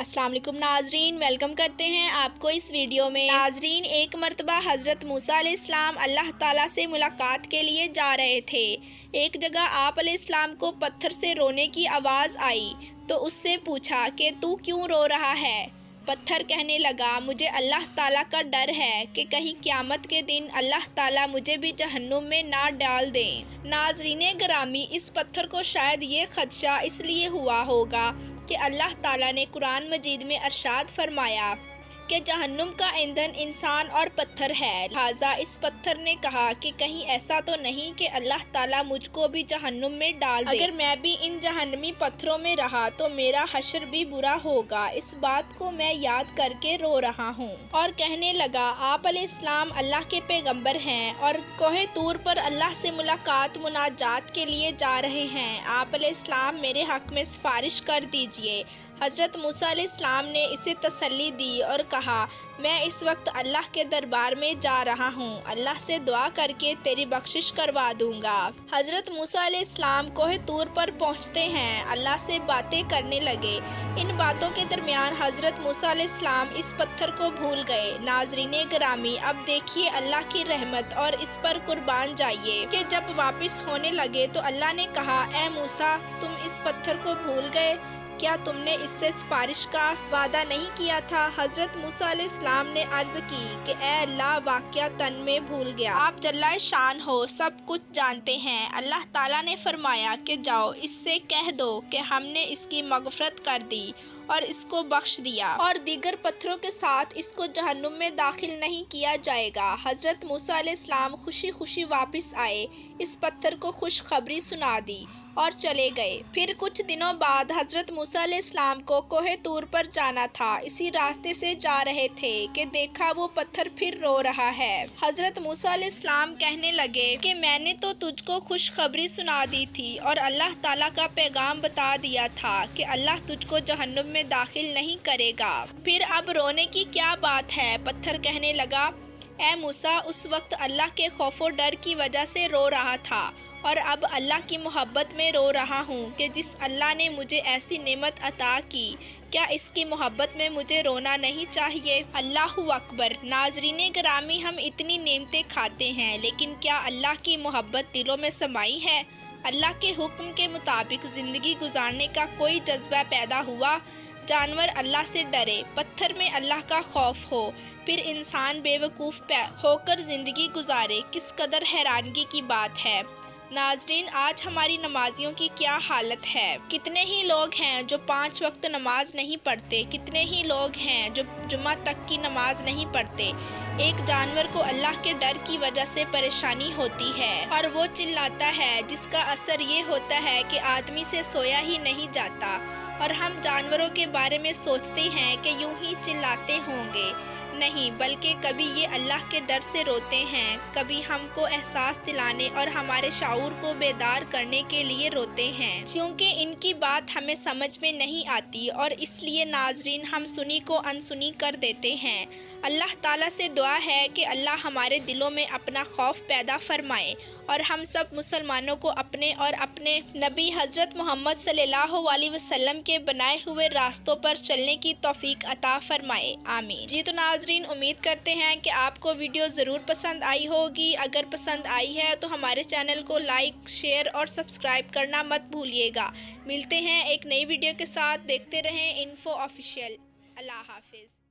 السلام علیکم ناظرین، ویلکم کرتے ہیں آپ کو اس ویڈیو میں۔ ناظرین، ایک مرتبہ حضرت موسیٰ علیہ السلام اللہ تعالیٰ سے ملاقات کے لیے جا رہے تھے۔ ایک جگہ آپ علیہ السلام کو پتھر سے رونے کی آواز آئی تو اس سے پوچھا کہ تو کیوں رو رہا ہے؟ پتھر کہنے لگا، مجھے اللہ تعالیٰ کا ڈر ہے کہ کہیں قیامت کے دن اللہ تعالیٰ مجھے بھی جہنم میں نہ ڈال دیں۔ ناظرین گرامی، اس پتھر کو شاید یہ خدشہ اس لیے ہوا ہوگا کہ اللہ تعالیٰ نے قرآن مجید میں ارشاد فرمایا کہ جہنم کا ایندھن انسان اور پتھر ہے، لہٰذا اس پتھر نے کہا کہ کہیں ایسا تو نہیں کہ اللہ تعالیٰ مجھ کو بھی جہنم میں ڈال دے۔ اگر میں بھی ان جہنمی پتھروں میں رہا تو میرا حشر بھی برا ہوگا، اس بات کو میں یاد کر کے رو رہا ہوں۔ اور کہنے لگا، آپ علیہ السلام اللہ کے پیغمبر ہیں اور کوہ طور پر اللہ سے ملاقات مناجات کے لیے جا رہے ہیں، آپ علیہ السلام میرے حق میں سفارش کر دیجئے۔ حضرت موسیٰ علیہ السلام نے اسے تسلی دی اور کہا، میں اس وقت اللہ کے دربار میں جا رہا ہوں، اللہ سے دعا کر کے تیری بخشش کروا دوں گا۔ حضرت موسیٰ علیہ السلام کوہ طور پر پہنچتے ہیں، اللہ سے باتیں کرنے لگے۔ ان باتوں کے درمیان حضرت موسیٰ علیہ السلام اس پتھر کو بھول گئے۔ ناظرین گرامی، اب دیکھیے اللہ کی رحمت اور اس پر قربان جائیے کہ جب واپس ہونے لگے تو اللہ نے کہا، اے موسیٰ، تم اس پتھر کو بھول گئے؟ کیا تم نے اس سے سفارش کا وعدہ نہیں کیا تھا؟ حضرت موسیٰ علیہ السلام نے عرض کی کہ اے اللہ، واقعتاً میں بھول گیا، آپ جلائے شان ہو، سب کچھ جانتے ہیں۔ اللہ تعالیٰ نے فرمایا کہ جاؤ، اس سے کہہ دو کہ ہم نے اس کی مغفرت کر دی اور اس کو بخش دیا اور دیگر پتھروں کے ساتھ اس کو جہنم میں داخل نہیں کیا جائے گا۔ حضرت موسیٰ علیہ السلام خوشی خوشی واپس آئے، اس پتھر کو خوشخبری سنا دی اور چلے گئے۔ پھر کچھ دنوں بعد حضرت موسیٰ علیہ السلام کو کوہ طور پر جانا تھا، اسی راستے سے جا رہے تھے کہ دیکھا وہ پتھر پھر رو رہا ہے۔ حضرت موسیٰ علیہ السلام کہنے لگے کہ میں نے تو تجھ کو خوشخبری سنا دی تھی اور اللہ تعالیٰ کا پیغام بتا دیا تھا کہ اللہ تجھ کو جہنم میں داخل نہیں کرے گا، پھر اب رونے کی کیا بات ہے؟ پتھر کہنے لگا، اے موسیٰ، اس وقت اللہ کے خوف و ڈر کی وجہ سے رو رہا تھا اور اب اللہ کی محبت میں رو رہا ہوں کہ جس اللہ نے مجھے ایسی نعمت عطا کی، کیا اس کی محبت میں مجھے رونا نہیں چاہیے؟ اللہ اکبر۔ ناظرین گرامی، ہم اتنی نعمتیں کھاتے ہیں لیکن کیا اللہ کی محبت دلوں میں سمائی ہے؟ اللہ کے حکم کے مطابق زندگی گزارنے کا کوئی جذبہ پیدا ہوا؟ جانور اللہ سے ڈرے، پتھر میں اللہ کا خوف ہو، پھر انسان بے وقوف ہو کر زندگی گزارے، کس قدر حیرانگی کی بات ہے۔ ناظرین، آج ہماری نمازیوں کی کیا حالت ہے؟ کتنے ہی لوگ ہیں جو 5 وقت نماز نہیں پڑھتے، کتنے ہی لوگ ہیں جو جمعہ تک کی نماز نہیں پڑھتے۔ ایک جانور کو اللہ کے ڈر کی وجہ سے پریشانی ہوتی ہے اور وہ چلاتا ہے، جس کا اثر یہ ہوتا ہے کہ آدمی سے سویا ہی نہیں جاتا، اور ہم جانوروں کے بارے میں سوچتے ہیں کہ یوں ہی چلاتے ہوں گے، نہیں، بلکہ کبھی یہ اللہ کے ڈر سے روتے ہیں، کبھی ہم کو احساس دلانے اور ہمارے شعور کو بیدار کرنے کے لیے روتے ہیں، کیونکہ ان کی بات ہمیں سمجھ میں نہیں آتی اور اس لیے ناظرین ہم سنی کو انسنی کر دیتے ہیں۔ اللہ تعالیٰ سے دعا ہے کہ اللہ ہمارے دلوں میں اپنا خوف پیدا فرمائے اور ہم سب مسلمانوں کو اپنے اور اپنے نبی حضرت محمد صلی اللہ علیہ وسلم کے بنائے ہوئے راستوں پر چلنے کی توفیق عطا فرمائے، آمین۔ جی تو ناظرین، امید کرتے ہیں کہ آپ کو ویڈیو ضرور پسند آئی ہوگی۔ اگر پسند آئی ہے تو ہمارے چینل کو لائک، شیئر اور سبسکرائب کرنا مت بھولیے گا۔ ملتے ہیں ایک نئی ویڈیو کے ساتھ، دیکھتے رہیں انفو آفیشیل۔ اللہ حافظ۔